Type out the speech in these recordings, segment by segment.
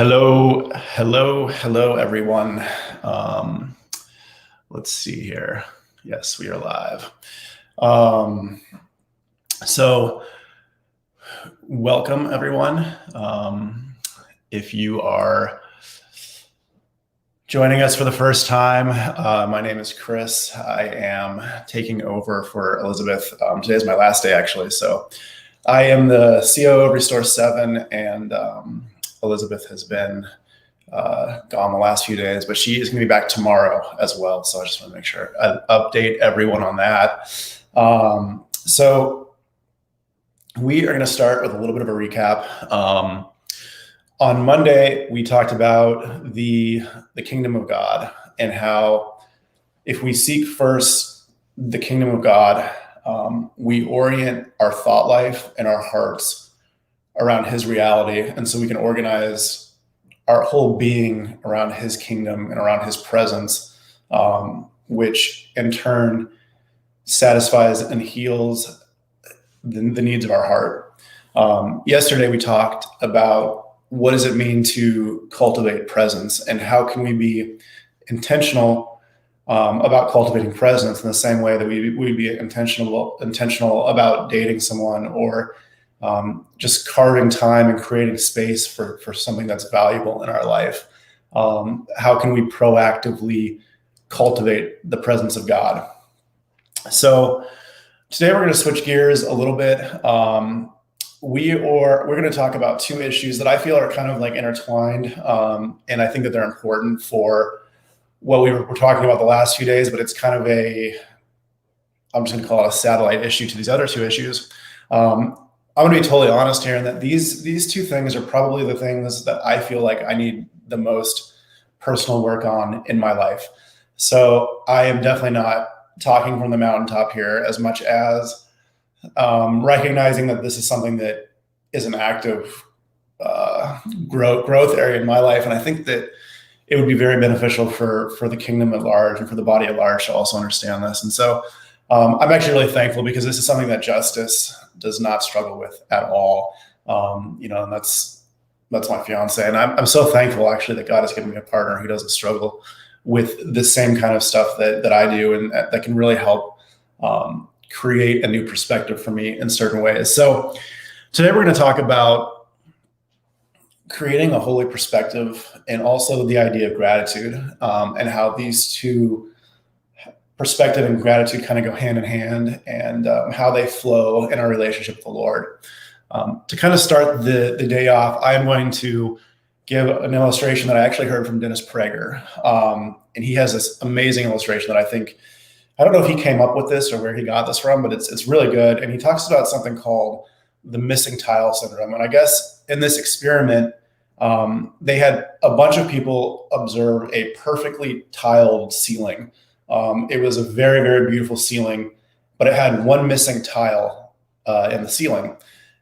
Hello, everyone. Um, let's see here. Yes, we are live. Um, so, welcome, everyone. If you are joining us for the first time, my name is Chris. I am taking over for Elizabeth. Today is my last day, actually. So, I am the COO of Restore 7, and Elizabeth has been gone the last few days, but she is going to be back tomorrow as well. So I just want to make sure I update everyone on that. So we are going to start with a little bit of a recap. On Monday, we talked about the kingdom of God and how if we seek first the kingdom of God, we orient our thought life and our hearts around his reality. And so we can organize our whole being around his kingdom and around his presence, which in turn satisfies and heals the needs of our heart. Yesterday, we talked about what does it mean to cultivate presence and how can we be intentional about cultivating presence in the same way that we'd be intentional about dating someone or just carving time and creating space for something that's valuable in our life. How can we proactively cultivate the presence of God? So today we're going to switch gears a little bit. We're going to talk about two issues that I feel are kind of like intertwined, and I think that they're important for what we were talking about the last few days. But it's kind of I'm just going to call it a satellite issue to these other two issues. I'm going to be totally honest here in that these two things are probably the things that I feel like I need the most personal work on in my life. So I am definitely not talking from the mountaintop here as much as recognizing that this is something that is an active growth area in my life. And I think that it would be very beneficial for the kingdom at large and for the body at large to also understand this. And so I'm actually really thankful because this is something that Justice does not struggle with at all. And that's my fiance. And I'm so thankful actually that God has given me a partner who doesn't struggle with the same kind of stuff that I do, and that can really help create a new perspective for me in certain ways. So today we're going to talk about creating a holy perspective and also the idea of gratitude, and how these two, perspective and gratitude, kind of go hand in hand, and how they flow in our relationship with the Lord. To kind of start the day off, I'm going to give an illustration that I actually heard from Dennis Prager. And he has this amazing illustration that I don't know if he came up with this or where he got this from, but it's really good. And he talks about something called the missing tile syndrome. And I guess in this experiment, they had a bunch of people observe a perfectly tiled ceiling. It was a very, very beautiful ceiling, but it had one missing tile in the ceiling.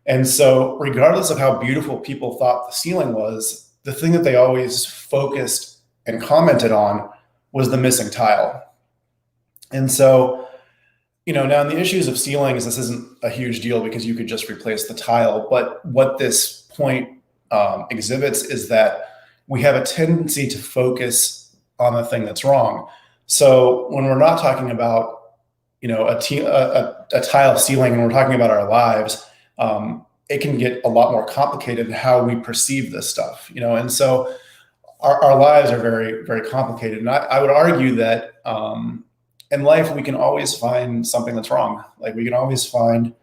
And so regardless of how beautiful people thought the ceiling was, the thing that they always focused and commented on was the missing tile. And so, now in the issues of ceilings, this isn't a huge deal because you could just replace the tile. But what this point exhibits is that we have a tendency to focus on the thing that's wrong. So when we're not talking about, a tile ceiling and we're talking about our lives, it can get a lot more complicated in how we perceive this stuff, and so our lives are very, very complicated. And I would argue that in life, we can always find something that's wrong. Like we can always find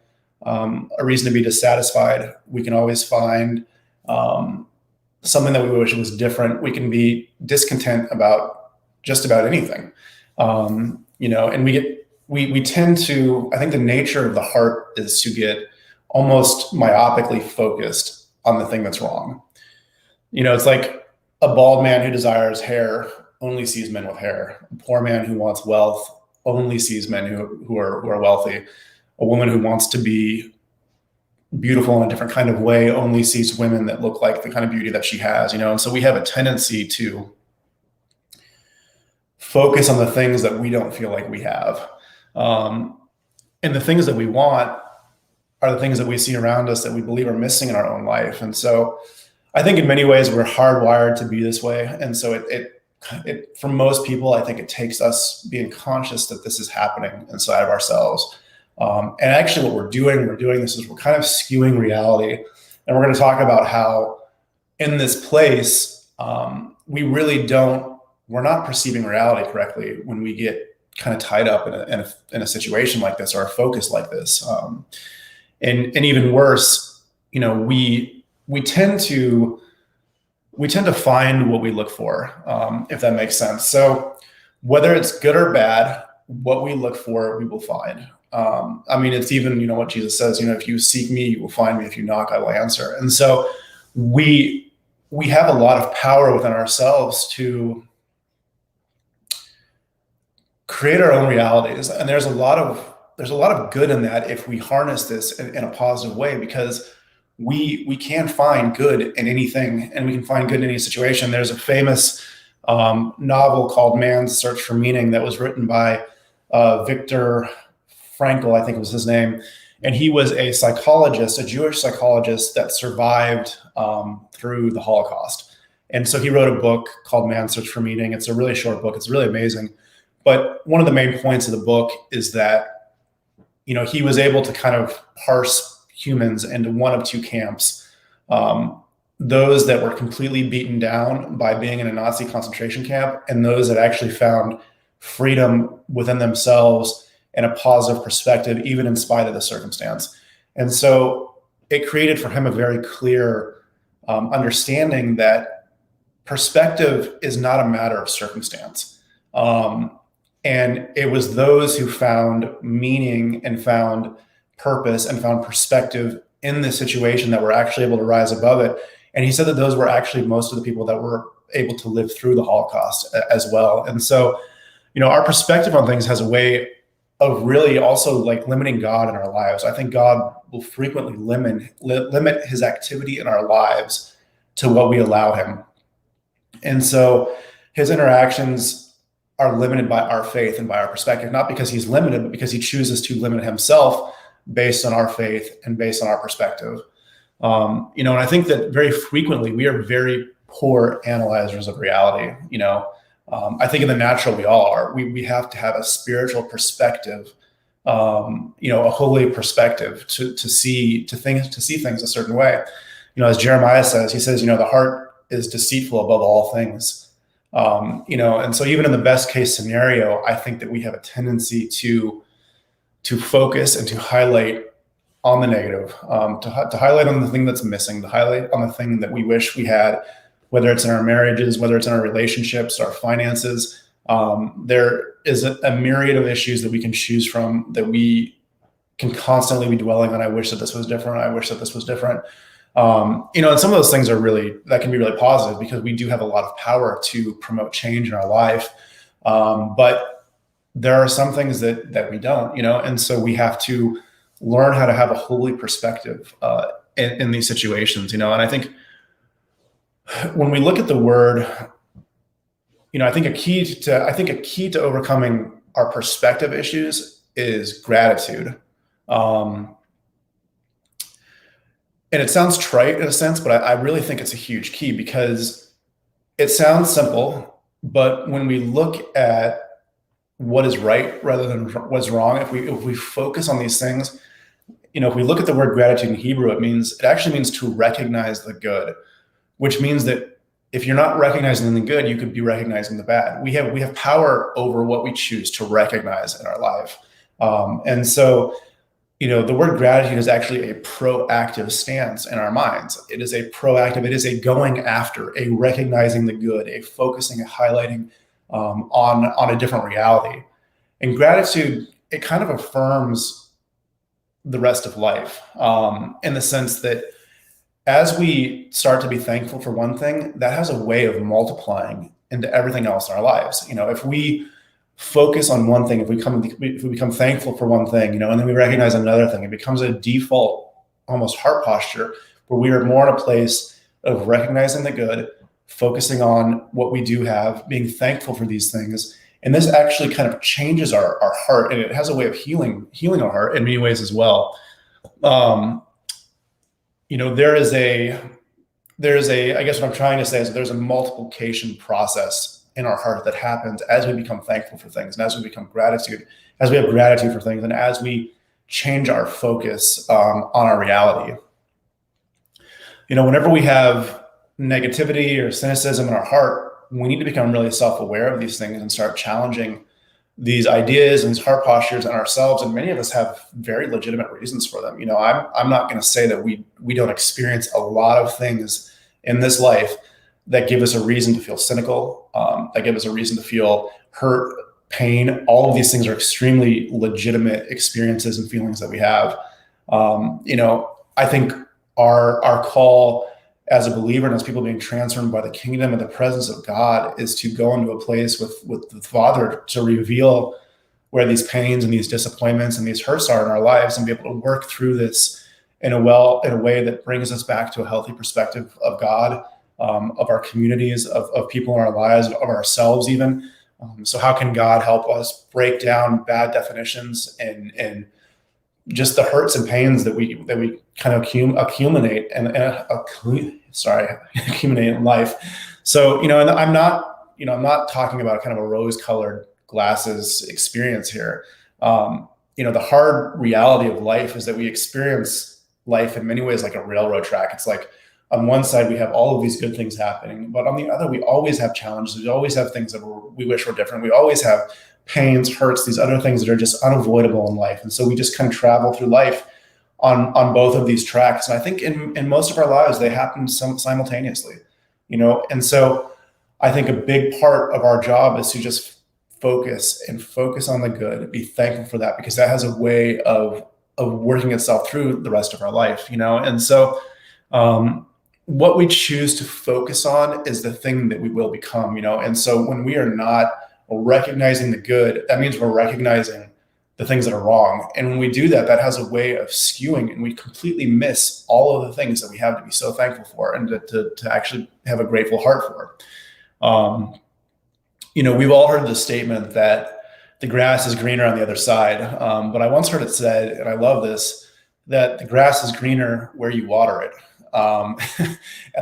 a reason to be dissatisfied. We can always find something that we wish was different. We can be discontent about just about anything, and we tend to, I think the nature of the heart is to get almost myopically focused on the thing that's wrong. It's like a bald man who desires hair only sees men with hair. A poor man who wants wealth only sees men who are wealthy. A woman who wants to be beautiful in a different kind of way only sees women that look like the kind of beauty that she has, and so we have a tendency to focus on the things that we don't feel like we have. And the things that we want are the things that we see around us that we believe are missing in our own life. And so I think in many ways we're hardwired to be this way. And so for most people, I think it takes us being conscious that this is happening inside of ourselves. And actually what we're doing this is we're kind of skewing reality. And we're going to talk about how in this place, we're not perceiving reality correctly when we get kind of tied up in a situation like this or a focus like this. And even worse, we tend to find what we look for, if that makes sense. So whether it's good or bad, what we look for, we will find. It's even, what Jesus says, if you seek me, you will find me. If you knock, I will answer. And so we have a lot of power within ourselves to create our own realities. And there's a lot of good in that if we harness this in a positive way, because we can find good in anything, and we can find good in any situation. There's a famous novel called Man's Search for Meaning that was written by Viktor Frankl, I think was his name. And he was a psychologist, a Jewish psychologist that survived through the Holocaust. And so he wrote a book called Man's Search for Meaning. It's a really short book. It's really amazing. But one of the main points of the book is that, he was able to kind of parse humans into one of two camps. Those that were completely beaten down by being in a Nazi concentration camp, and those that actually found freedom within themselves and a positive perspective, even in spite of the circumstance. And so it created for him a very clear understanding that perspective is not a matter of circumstance. And it was those who found meaning and found purpose and found perspective in this situation that were actually able to rise above it. And he said that those were actually most of the people that were able to live through the Holocaust as well. And so, our perspective on things has a way of really also like limiting God in our lives. I think God will frequently limit his activity in our lives to what we allow him. And so his interactions are limited by our faith and by our perspective, not because he's limited, but because he chooses to limit himself based on our faith and based on our perspective. And I think that very frequently we are very poor analyzers of reality. I think in the natural we all are. We have to have a spiritual perspective, a holy perspective to see things a certain way. As Jeremiah says, he says, the heart is deceitful above all things. And so even in the best case scenario, I think that we have a tendency to focus and to highlight on the negative, to highlight on the thing that's missing, to highlight on the thing that we wish we had, whether it's in our marriages, whether it's in our relationships, our finances. There is a myriad of issues that we can choose from that we can constantly be dwelling on. I wish that this was different. I wish that this was different. And some of those things that can be really positive because we do have a lot of power to promote change in our life. But there are some things that we don't, and so we have to learn how to have a holy perspective in these situations, and I think when we look at the word, I think a key to overcoming our perspective issues is gratitude. And it sounds trite in a sense, but I really think it's a huge key because it sounds simple, but when we look at what is right rather than what's wrong, if we focus on these things, if we look at the word gratitude in Hebrew, it actually means to recognize the good, which means that if you're not recognizing the good, you could be recognizing the bad. We have power over what we choose to recognize in our life. And so, the word gratitude is actually a proactive stance in our minds. It is a going after, a recognizing the good, a focusing, a highlighting on a different reality. And gratitude, it kind of affirms the rest of life in the sense that as we start to be thankful for one thing, that has a way of multiplying into everything else in our lives. If we focus on one thing, if we become thankful for one thing, and then we recognize another thing, it becomes a default, almost heart posture where we are more in a place of recognizing the good, focusing on what we do have, being thankful for these things. And this actually kind of changes our heart, and it has a way of healing our heart in many ways as well. There is I guess what I'm trying to say is that there's a multiplication process in our heart that happens as we become thankful for things, and as we become as we have gratitude for things, and as we change our focus on our reality. Whenever we have negativity or cynicism in our heart, we need to become really self-aware of these things and start challenging these ideas and these heart postures in ourselves. And many of us have very legitimate reasons for them. I'm not going to say that we don't experience a lot of things in this life that give us a reason to feel cynical, that give us a reason to feel hurt, pain. All of these things are extremely legitimate experiences and feelings that we have. I think our call as a believer and as people being transformed by the kingdom and the presence of God is to go into a place with the Father to reveal where these pains and these disappointments and these hurts are in our lives, and be able to work through this in a way that brings us back to a healthy perspective of God, of our communities, of people in our lives, of ourselves even. So how can God help us break down bad definitions and just the hurts and pains that we kind of accumulate accumulate in life. So, and I'm not talking about kind of a rose-colored glasses experience here. The hard reality of life is that we experience life in many ways like a railroad track. It's like on one side we have all of these good things happening, but on the other we always have challenges. We always have things that we wish were different. We always have pains, hurts, these other things that are just unavoidable in life. And so we just kind of travel through life on both of these tracks. And I think in most of our lives, they happen simultaneously, And so I think a big part of our job is to just focus on the good, be thankful for that, because that has a way of working itself through the rest of our life, And so what we choose to focus on is the thing that we will become, And so when we are not recognizing the good, that means we're recognizing the things that are wrong. And when we do that, that has a way of skewing, and we completely miss all of the things that we have to be so thankful for and to actually have a grateful heart for. We've all heard the statement that the grass is greener on the other side. But I once heard it said, and I love this, that the grass is greener where you water it. And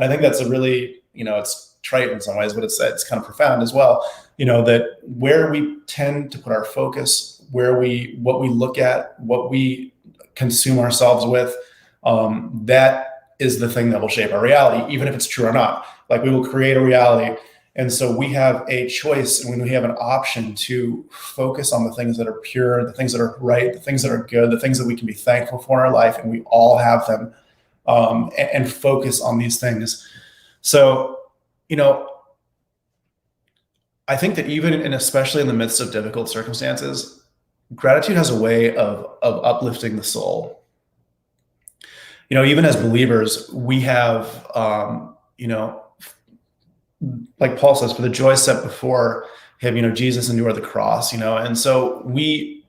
I think that's a really, it's trite in some ways, but it's kind of profound as well. That where we tend to put our focus, what we look at, what we consume ourselves with, that is the thing that will shape our reality, even if it's true or not. Like, we will create a reality. And so we have a choice, and when we have an option to focus on the things that are pure, the things that are right, the things that are good, the things that we can be thankful for in our life, and we all have them, and focus on these things. So, I think that even and especially in the midst of difficult circumstances, gratitude has a way of uplifting the soul. Even as believers, we have, like Paul says, for the joy set before him, Jesus endured the cross, and so we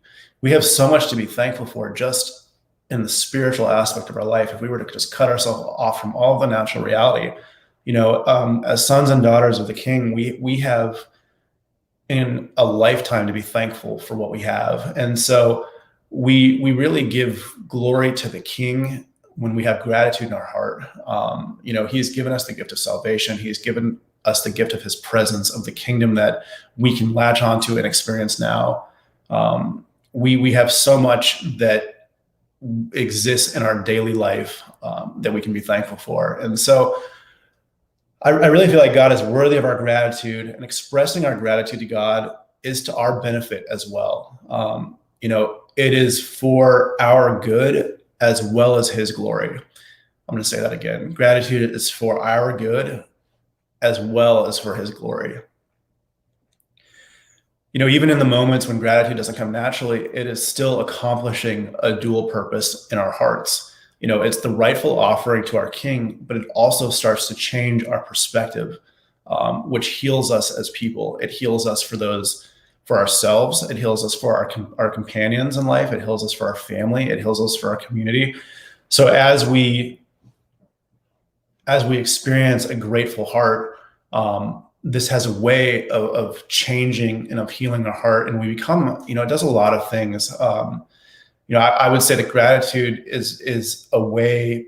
have so much to be thankful for just in the spiritual aspect of our life. If we were to just cut ourselves off from all of the natural reality, as sons and daughters of the King, we have in a lifetime to be thankful for what we have. And so we really give glory to the King when we have gratitude in our heart. He's given us the gift of salvation. He's given us the gift of his presence, of the kingdom that we can latch onto and experience now. We have so much that exists in our daily life that we can be thankful for. And so I really feel like God is worthy of our gratitude, and expressing our gratitude to God is to our benefit as well. It is for our good as well as his glory. I'm going to say that again. Gratitude is for our good as well as for his glory. Even in the moments when gratitude doesn't come naturally, it is still accomplishing a dual purpose in our hearts. It's the rightful offering to our King, but it also starts to change our perspective, which heals us as people. It heals us for ourselves. It heals us for our companions in life. It heals us for our family. It heals us for our community. So as we experience a grateful heart, this has a way of changing and of healing our heart, and we become, it does a lot of things. I would say that gratitude is a way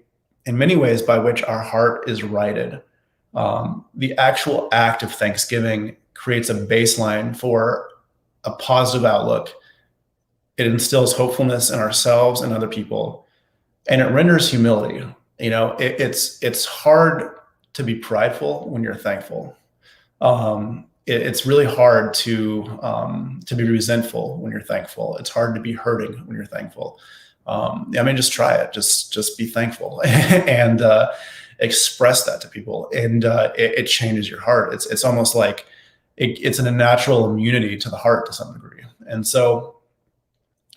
in many ways by which our heart is righted. The actual act of thanksgiving creates a baseline for a positive outlook. It instills hopefulness in ourselves and other people, and it renders humility. It's hard to be prideful when you're thankful. It's really hard to be resentful when you're thankful. It's hard to be hurting when you're thankful. Just try it. Just be thankful and express that to people, and it changes your heart. It's almost like it's a natural immunity to the heart to some degree. And so,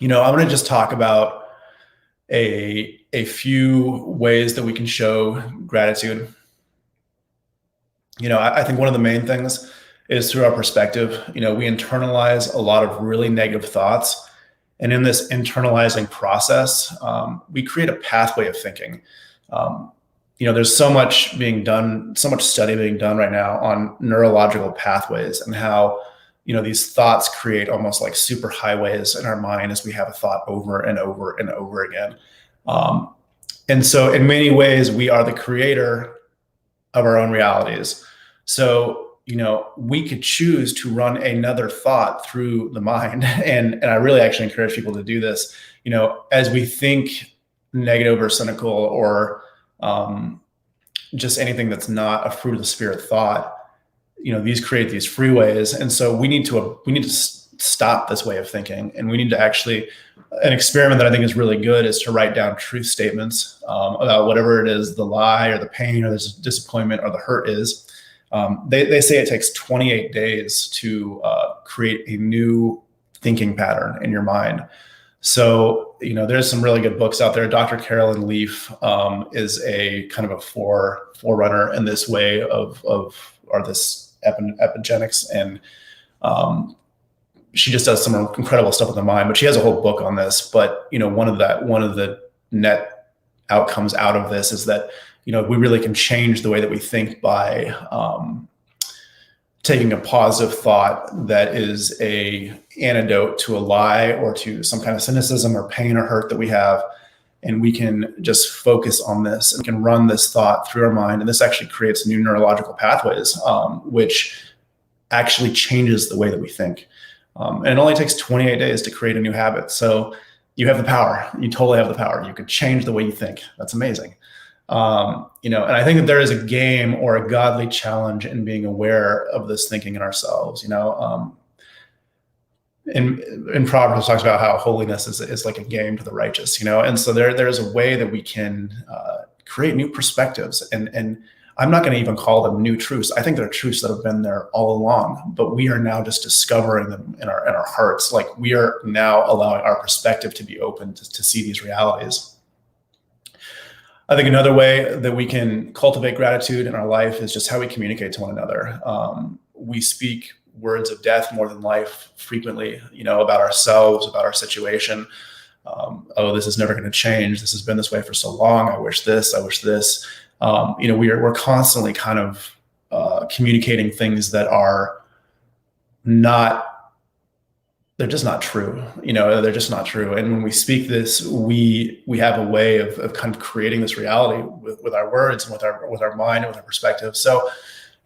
I'm going to just talk about a few ways that we can show gratitude. I think one of the main things is through our perspective. We internalize a lot of really negative thoughts. And in this internalizing process, we create a pathway of thinking. There's so much study being done right now on neurological pathways and how, these thoughts create almost like super highways in our mind as we have a thought over and over and over again. And so in many ways, we are the creator of our own realities. So, we could choose to run another thought through the mind. And I really actually encourage people to do this, as we think negative or cynical or just anything that's not a fruit of the spirit thought, these create these freeways. And so we need to stop this way of thinking. And we need to actually, an experiment that I think is really good is to write down truth statements about whatever it is, the lie or the pain or the disappointment or the hurt is. They say it takes 28 days to create a new thinking pattern in your mind. So, there's some really good books out there. Dr. Carolyn Leaf is a kind of a forerunner in this way of this epigenetics. And she just does some incredible stuff with the mind, but she has a whole book on this. But, one of the net outcomes out of this is that, we really can change the way that we think by taking a positive thought that is a antidote to a lie or to some kind of cynicism or pain or hurt that we have. And we can just focus on this and we can run this thought through our mind. And this actually creates new neurological pathways, which actually changes the way that we think. And it only takes 28 days to create a new habit. So you have the power. You totally have the power. You could change the way you think. That's amazing. And I think that there is a game or a godly challenge in being aware of this thinking in ourselves. In Proverbs, it talks about how holiness is like a game to the righteous, and so there's a way that we can create new perspectives. And I'm not going to even call them new truths. I think they're truths that have been there all along, but we are now just discovering them in our hearts. Like we are now allowing our perspective to be open to see these realities. I think another way that we can cultivate gratitude in our life is just how we communicate to one another. We speak words of death more than life frequently, about ourselves, about our situation. Oh, this is never going to change. This has been this way for so long. I wish this. We're constantly kind of communicating things that are they're just not true. They're just not true. And when we speak this, we have a way of kind of creating this reality with our words and with our mind and with our perspective. So,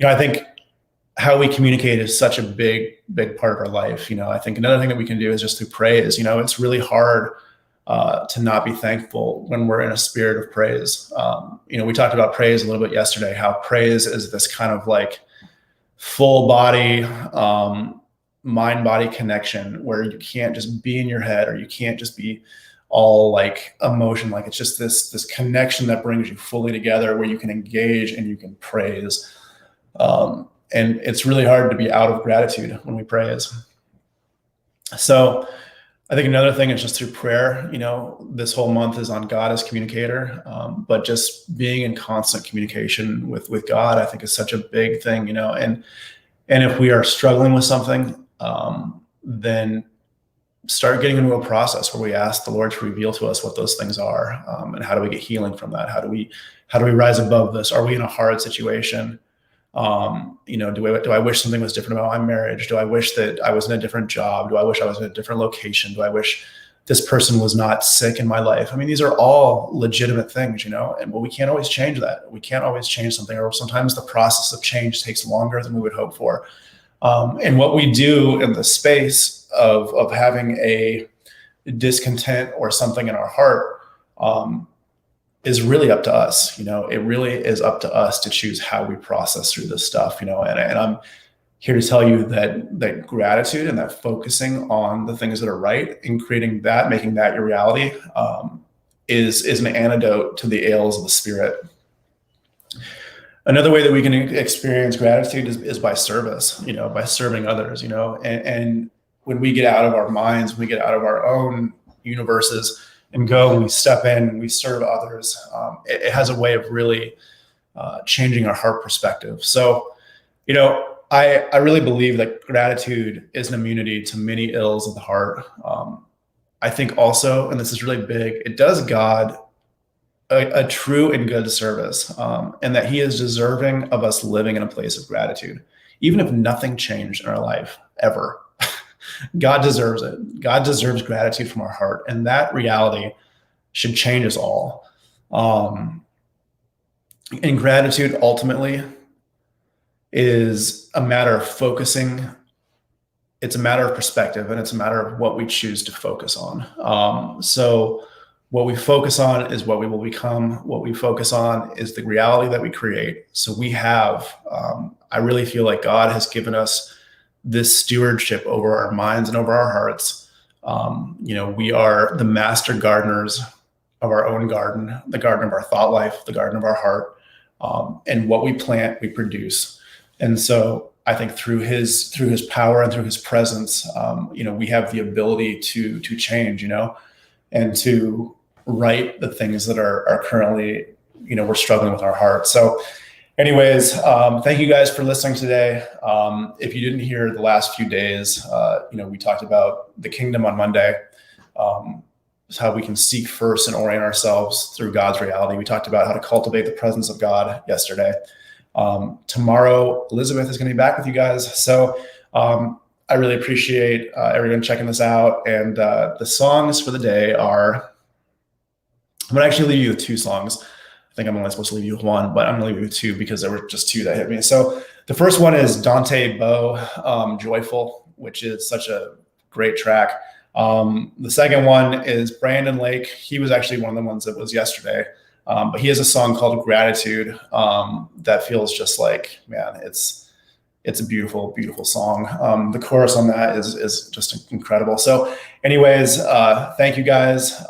I think how we communicate is such a big part of our life. I think another thing that we can do is just through praise. It's really hard to not be thankful when we're in a spirit of praise. We talked about praise a little bit yesterday, how praise is this kind of like full body, mind-body connection where you can't just be in your head or you can't just be all like emotion. Like it's just this connection that brings you fully together where you can engage and you can praise. And it's really hard to be out of gratitude when we praise. So I think another thing is just through prayer. This whole month is on God as communicator, but just being in constant communication with God, I think is such a big thing, and if we are struggling with something, then start getting into a process where we ask the Lord to reveal to us what those things are, and how do we get healing from that? How do we rise above this? Are we in a hard situation? Do I wish something was different about my marriage? Do I wish that I was in a different job? Do I wish I was in a different location? Do I wish this person was not sick in my life. I mean, these are all legitimate things, and we can't always change that. We can't always change something, or sometimes the process of change takes longer than we would hope for. And what we do in the space of having a discontent or something in our heart is really up to us. It really is up to us to choose how we process through this stuff, and I'm here to tell you that gratitude and that focusing on the things that are right and creating that, making that your reality, is an antidote to the ails of the spirit. Another way that we can experience gratitude is by service, by serving others, and when we get out of our minds, we get out of our own universes and go and we step in and we serve others, it has a way of really changing our heart perspective. So, I really believe that gratitude is an immunity to many ills of the heart. I think also, and this is really big, it does God a true and good service, and that he is deserving of us living in a place of gratitude, even if nothing changed in our life ever. God deserves it. God deserves gratitude from our heart, and that reality should change us all. And gratitude ultimately is a matter of focusing. It's a matter of perspective, and it's a matter of what we choose to focus on. So what we focus on is what we will become. What we focus on is the reality that we create. So we have, I really feel like God has given us this stewardship over our minds and over our hearts. We are the master gardeners of our own garden, the garden of our thought life, the garden of our heart. And what we plant, we produce. And so I think through his power and through his presence, we have the ability to change, and to right the things that are currently, we're struggling with our heart. So anyways, thank you guys for listening today. If you didn't hear the last few days, we talked about the kingdom on Monday, how we can seek first and orient ourselves through God's reality. We talked about how to cultivate the presence of God yesterday. Tomorrow, Elizabeth is going to be back with you guys. So I really appreciate everyone checking this out. And the songs for the day are, I'm going to actually leave you with two songs. I think I'm only supposed to leave you with one, but I'm going to leave you with two because there were just two that hit me. So the first one is Dante Bowe, Joyful, which is such a great track. The second one is Brandon Lake. He was actually one of the ones that was yesterday. But he has a song called Gratitude that feels just like, man, it's a beautiful, beautiful song. The chorus on that is just incredible. So anyways, thank you guys.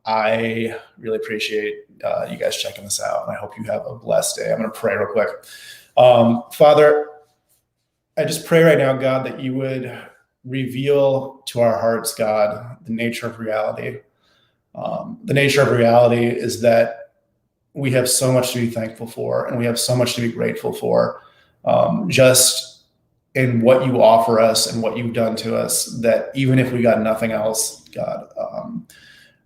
I really appreciate you guys checking this out, and I hope you have a blessed day. I'm going to pray real quick. Father, I just pray right now, God, that you would reveal to our hearts, God, the nature of reality. The nature of reality is that we have so much to be thankful for, and we have so much to be grateful for, just in what you offer us and what you've done to us, that even if we got nothing else, God,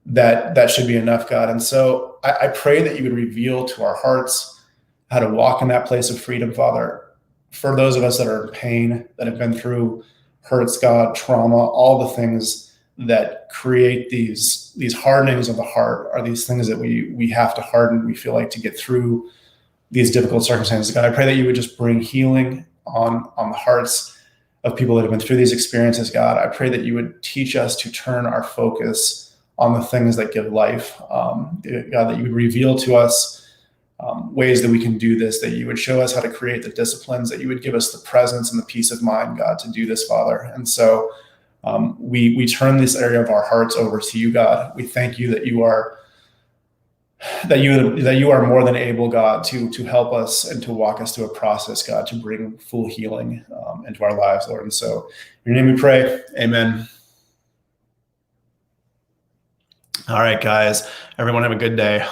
that should be enough, God. And so I pray that you would reveal to our hearts how to walk in that place of freedom, Father, for those of us that are in pain, that have been through hurts, God, trauma, all the things that create these hardenings of the heart, are these things that we have to harden, we feel like, to get through these difficult circumstances. God, I pray that you would just bring healing on the hearts of people that have been through these experiences, God. I pray that you would teach us to turn our focus on the things that give life. God, that you would reveal to us ways that we can do this, that you would show us how to create the disciplines, that you would give us the presence and the peace of mind, God, to do this, Father. And so we turn this area of our hearts over to you, God. We thank you that you are more than able, God, to help us and to walk us through a process, God, to bring full healing into our lives, Lord. And so in your name we pray. Amen. All right, guys, everyone have a good day.